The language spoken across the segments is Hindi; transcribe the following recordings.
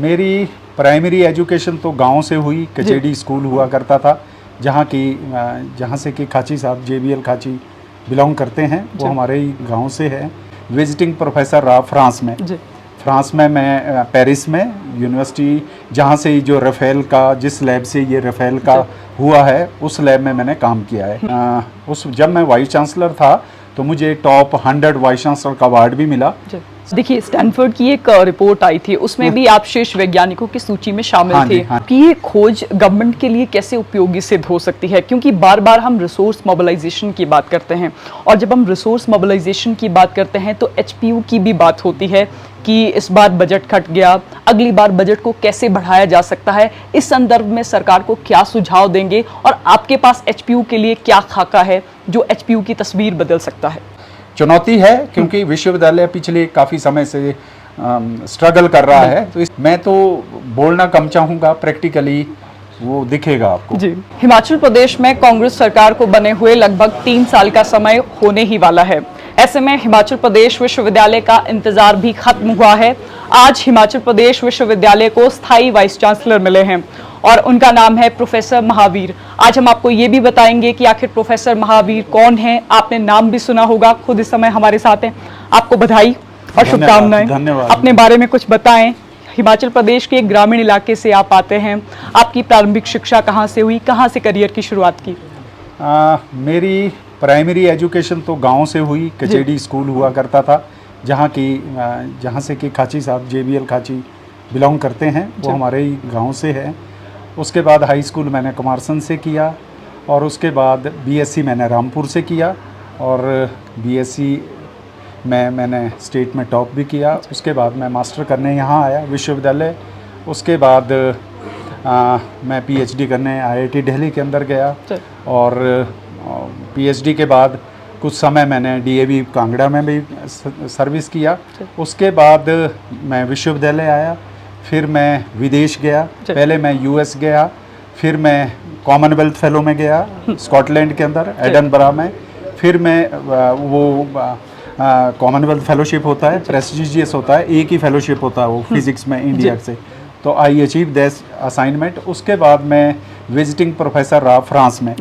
मेरी प्राइमरी एजुकेशन तो गांव से हुई। कचेड़ी स्कूल हुआ करता था, जहाँ से कि खाची साहब JBL खाची बिलोंग करते हैं, वो हमारे ही गांव से है। विजिटिंग प्रोफेसर रहा फ्रांस में। फ्रांस में मैं पेरिस में यूनिवर्सिटी, जहाँ से जो रफ़ेल का, जिस लैब से ये रफ़ेल का हुआ है, उस लैब में मैंने काम किया है। जब मैं वाइस चांसलर था तो मुझे टॉप 100 वाइस चांसलर का अवार्ड भी मिला। देखिए, स्टैनफोर्ड की एक रिपोर्ट आई थी, उसमें भी आप शीर्ष वैज्ञानिकों की सूची में शामिल थे कि ये खोज गवर्नमेंट के लिए कैसे उपयोगी सिद्ध हो सकती है, क्योंकि बार बार हम रिसोर्स मोबिलाइजेशन की बात करते हैं, और जब हम रिसोर्स मोबिलाइजेशन की बात करते हैं तो HPU की भी बात होती है कि इस बार बजट घट गया, अगली बार बजट को कैसे बढ़ाया जा सकता है। इस संदर्भ में सरकार को क्या सुझाव देंगे, और आपके पास HPU के लिए क्या खाका है जो HPU की तस्वीर बदल सकता है? चुनौती है, क्योंकि विश्वविद्यालय पिछले काफ़ी समय से स्ट्रगल कर रहा है, तो मैं तो बोलना कम चाहूँगा, प्रैक्टिकली वो दिखेगा आपको। जी, हिमाचल प्रदेश में कांग्रेस सरकार को बने हुए लगभग 3 साल का समय होने ही वाला है। ऐसे में हिमाचल प्रदेश विश्वविद्यालय का इंतजार भी खत्म हुआ है। आज हिमाचल प्रदेश विश्वविद्यालय को स्थायी वाइस चांसलर मिले हैं, और उनका नाम है प्रोफेसर महावीर। आज हम आपको ये भी बताएंगे कि आखिर प्रोफेसर महावीर कौन है। आपने नाम भी सुना होगा, खुद इस समय हमारे साथ हैं। आपको बधाई और शुभकामनाएं। धन्यवाद। अपने बारे में कुछ बताएं। हिमाचल प्रदेश के एक ग्रामीण इलाके से आप आते हैं, आपकी प्रारंभिक शिक्षा कहाँ से हुई, कहाँ से करियर की शुरुआत की? मेरी प्राइमरी एजुकेशन तो गांव से हुई। कचेड़ी स्कूल हुआ करता था, जहाँ से कि खाची साहब JBL खाची बिलोंग करते हैं, वो हमारे ही गांव से है। उसके बाद हाई स्कूल मैंने कुमारसंद से किया, और उसके बाद BSc मैंने रामपुर से किया, और BSc में मैंने स्टेट में टॉप भी किया। उसके बाद मैं मास्टर करने यहाँ आया विश्वविद्यालय। उसके बाद मैं PhD करने IIT दिल्ली के अंदर गया, और PhD के बाद कुछ समय मैंने DAV कांगड़ा में भी सर्विस किया। उसके बाद मैं विश्वविद्यालय आया, फिर मैं विदेश गया। पहले मैं US गया, फिर मैं कॉमनवेल्थ फेलो में गया स्कॉटलैंड के अंदर एडनबरा में। फिर मैं कॉमनवेल्थ फेलोशिप होता है, प्रेस्टिजियस होता है, एक ही फेलोशिप होता है वो फिजिक्स में इंडिया से, तो आई अचीव दैट असाइनमेंट। उसके बाद मैं विजिटिंग प्रोफेसर रहा फ्रांस में।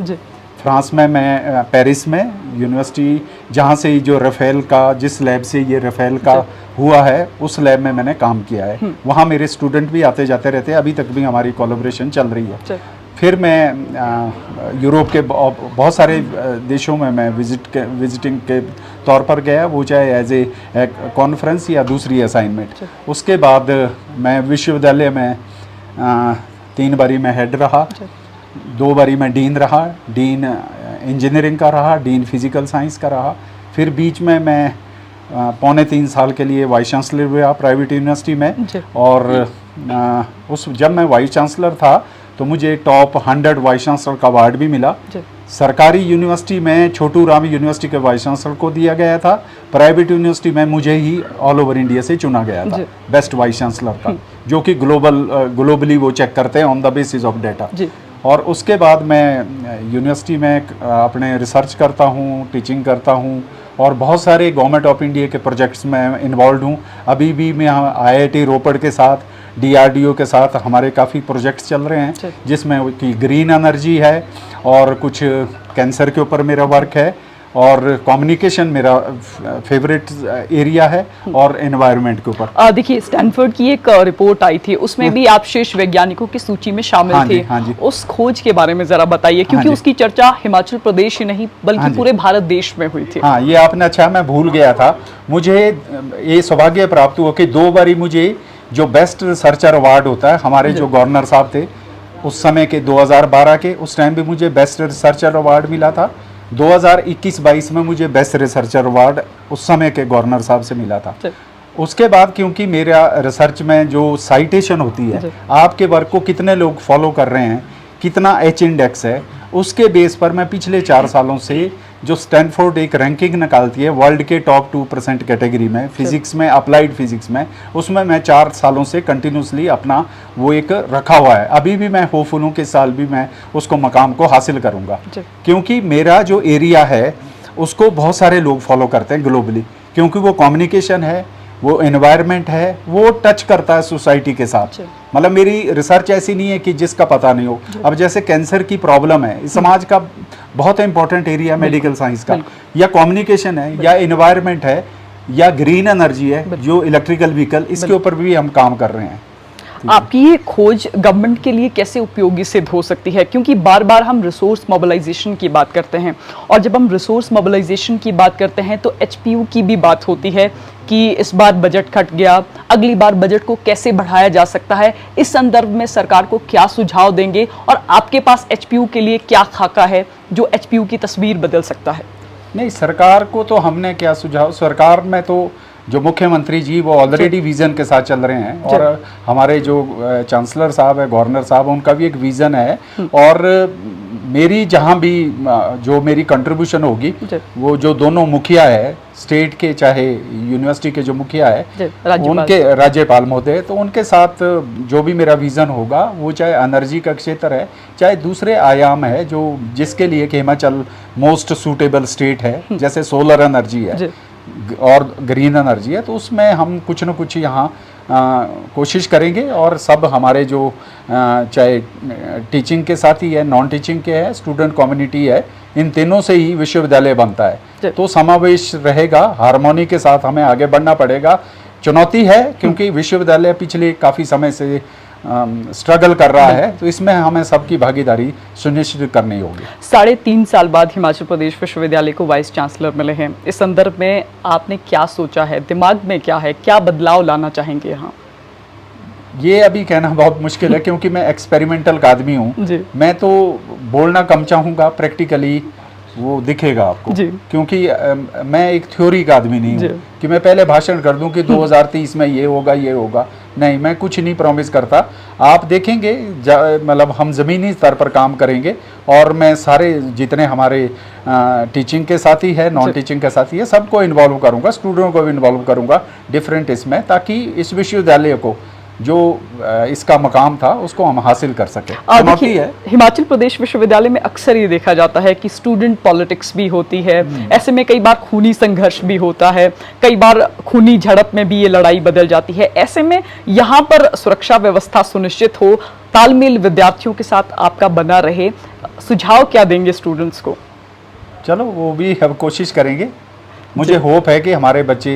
फ्रांस में मैं पेरिस में यूनिवर्सिटी, जहाँ से जो रफ़ेल का, जिस लैब से ये रफ़ेल का हुआ है, उस लैब में मैंने काम किया है। वहाँ मेरे स्टूडेंट भी आते जाते रहते हैं, अभी तक भी हमारी कोलैबोरेशन चल रही है। फिर मैं यूरोप के बहुत सारे देशों में मैं विजिटिंग के तौर पर गया, वो चाहे एज ए कॉन्फ्रेंस या दूसरी असाइनमेंट। उसके बाद मैं विश्वविद्यालय में 3 बारी मैं हेड रहा, 2 बारी मैं डीन रहा, डीन इंजीनियरिंग का रहा, डीन फिजिकल साइंस का रहा। फिर बीच में मैं 3.25 साल के लिए वाइस चांसलर हुआ प्राइवेट यूनिवर्सिटी में, और जब मैं वाइस चांसलर था तो मुझे टॉप 100 वाइस चांसलर का अवार्ड भी मिला। सरकारी यूनिवर्सिटी में छोटू राम यूनिवर्सिटी के वाइस चांसलर को दिया गया था, प्राइवेट यूनिवर्सिटी में मुझे ही ऑल ओवर इंडिया से चुना गया था बेस्ट वाइस चांसलर का, जो कि ग्लोबली वो चेक करते हैं on the basis of data. और उसके बाद मैं यूनिवर्सिटी में अपने रिसर्च करता हूँ, टीचिंग करता हूँ, और बहुत सारे गवर्नमेंट ऑफ इंडिया के प्रोजेक्ट्स में इन्वॉल्व हूँ। अभी भी मैं IIT रोपड़ के साथ, DRDO के साथ हमारे काफ़ी प्रोजेक्ट्स चल रहे हैं, जिसमें कि ग्रीन एनर्जी है, और कुछ कैंसर के ऊपर मेरा वर्क है, और कम्युनिकेशन मेरा फेवरेट एरिया है, और एनवायरनमेंट के ऊपर। देखिए, स्टैनफोर्ड की एक रिपोर्ट आई थी, उसमें भी आप शीर्ष वैज्ञानिकों की सूची में शामिल थे। उस खोज के बारे में जरा बताइए, क्योंकि उसकी चर्चा हिमाचल प्रदेश ही नहीं बल्कि पूरे भारत देश में हुई थी। हाँ, ये आपने अच्छा, मैं भूल गया था। मुझे ये सौभाग्य प्राप्त हुआ कि 2 बारी मुझे जो बेस्ट रिसर्चर अवार्ड होता है, हमारे जो गवर्नर साहब थे उस समय के 2012 के, उस टाइम भी मुझे बेस्ट रिसर्चर अवार्ड मिला था। 2021-22 में मुझे बेस्ट रिसर्चर अवार्ड उस समय के गवर्नर साहब से मिला था। उसके बाद क्योंकि मेरा रिसर्च में जो साइटेशन होती है, आपके वर्क को कितने लोग फॉलो कर रहे हैं, कितना H इंडेक्स है, उसके बेस पर मैं पिछले 4 सालों से जो स्टैनफोर्ड एक रैंकिंग निकालती है वर्ल्ड के टॉप 2% कैटेगरी में, फिजिक्स में, अप्लाइड फिजिक्स में, उसमें मैं 4 सालों से कंटिन्यूसली अपना वो एक रखा हुआ है। अभी भी मैं होपफुल हूँ कि साल भी मैं उसको मकाम को हासिल करूँगा, क्योंकि मेरा जो एरिया है उसको बहुत सारे लोग फॉलो करते हैं ग्लोबली, क्योंकि वो कम्युनिकेशन है, वो एनवायरनमेंट है, वो टच करता है सोसाइटी के साथ। मतलब मेरी रिसर्च ऐसी नहीं है कि जिसका पता नहीं हो। अब जैसे कैंसर की प्रॉब्लम है, इस समाज का बहुत इंपॉर्टेंट एरिया मेडिकल साइंस का, या कम्युनिकेशन है, या एनवायरनमेंट है, या ग्रीन एनर्जी है, जो इलेक्ट्रिकल व्हीकल, इसके ऊपर भी हम काम कर रहे हैं। आपकी ये खोज गवर्नमेंट के लिए कैसे उपयोगी सिद्ध हो सकती है? क्योंकि बार बार हम रिसोर्स मोबिलाइजेशन की बात करते हैं, और जब हम रिसोर्स मोबिलाइजेशन की बात करते हैं तो एचपीयू की भी बात होती है कि इस बार बजट कट गया, अगली बार बजट को कैसे बढ़ाया जा सकता है। इस संदर्भ में सरकार को क्या सुझाव देंगे, और आपके पास एचपीयू के लिए क्या खाका है जो एचपीयू की तस्वीर बदल सकता है? नहीं, सरकार को तो हमने क्या सुझाव, सरकार में तो जो मुख्यमंत्री जी वो ऑलरेडी विजन के साथ चल रहे हैं, और हमारे जो चांसलर साहब है, गवर्नर साहब, उनका भी एक विजन है। और मेरी जहाँ भी जो मेरी कंट्रीब्यूशन होगी, वो जो दोनों मुखिया है स्टेट के, चाहे यूनिवर्सिटी के जो मुखिया है, उनके राज्यपाल महोदय, तो उनके साथ जो भी मेरा विजन होगा, वो चाहे एनर्जी का क्षेत्र है, चाहे दूसरे आयाम है, जो जिसके लिए कि हिमाचल मोस्ट सूटेबल स्टेट है, जैसे सोलर एनर्जी है और ग्रीन एनर्जी है, तो उसमें हम कुछ न कुछ यहाँ कोशिश करेंगे। और सब हमारे जो चाहे टीचिंग के साथी है, नॉन टीचिंग के है, स्टूडेंट कम्युनिटी है, इन तीनों से ही विश्वविद्यालय बनता है। तो समावेश रहेगा, हार्मोनी के साथ हमें आगे बढ़ना पड़ेगा। चुनौती है क्योंकि विश्वविद्यालय पिछले काफ़ी समय से स्ट्रगल कर रहा है, तो इसमें हमें सबकी भागीदारी सुनिश्चित करनी होगी। 3.5 साल बाद हिमाचल प्रदेश विश्वविद्यालय को वाइस चांसलर मिले हैं। इस संदर्भ में आपने क्या सोचा है, दिमाग में क्या है, क्या बदलाव लाना चाहेंगे यहाँ? ये अभी कहना बहुत मुश्किल है क्योंकि मैं एक्सपेरिमेंटल का आदमी हूँ। मैं तो बोलना कम चाहूँगा, प्रैक्टिकली वो दिखेगा आपको, क्योंकि मैं एक थ्योरी का आदमी नहीं हूँ कि मैं पहले भाषण कर दूं कि 2030 में ये होगा, ये होगा। नहीं, मैं कुछ नहीं प्रॉमिस करता। आप देखेंगे, मतलब हम ज़मीनी स्तर पर काम करेंगे, और मैं सारे जितने हमारे टीचिंग के साथी है, नॉन टीचिंग के साथी है, सबको इन्वॉल्व करूँगा, स्टूडेंटों को भी इन्वॉल्व करूँगा डिफरेंट इसमें, ताकि इस विश्वविद्यालय को जो इसका मकाम था उसको हम हासिल कर सके। चुनौती है। हिमाचल प्रदेश विश्वविद्यालय में अक्सर ये देखा जाता है कि स्टूडेंट पॉलिटिक्स भी होती है, ऐसे में कई बार खूनी संघर्ष भी होता है, कई बार खूनी झड़प में भी ये लड़ाई बदल जाती है। ऐसे में यहाँ पर सुरक्षा व्यवस्था सुनिश्चित हो, तालमेल विद्यार्थियों के साथ आपका बना रहे, सुझाव क्या देंगे स्टूडेंट्स को? चलो, वो भी हम कोशिश करेंगे। मुझे होप है कि हमारे बच्चे,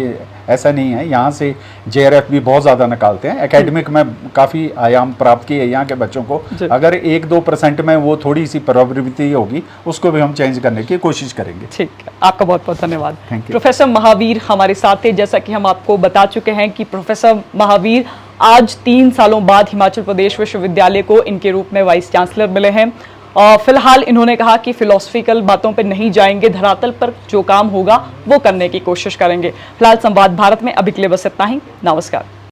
ऐसा नहीं है, यहाँ से जेआरएफ भी बहुत ज़्यादा निकालते हैं, एकेडमिक में काफ़ी आयाम प्राप्त किए यहाँ के बच्चों को। अगर 1-2% में वो थोड़ी सी प्रवृत्ति होगी, उसको भी हम चेंज करने की कोशिश करेंगे। ठीक है, आपका बहुत बहुत धन्यवाद। Thank you. प्रोफेसर महावीर हमारे साथ थे। जैसा कि हम आपको बता चुके हैं कि प्रोफेसर महावीर आज 3 सालों बाद हिमाचल प्रदेश विश्वविद्यालय को इनके रूप में वाइस चांसलर मिले हैं। फिलहाल इन्होंने कहा कि फिलॉसफिकल बातों पर नहीं जाएंगे, धरातल पर जो काम होगा वो करने की कोशिश करेंगे। फिलहाल संवाद भारत में अभी के लिए बस इतना ही। नमस्कार।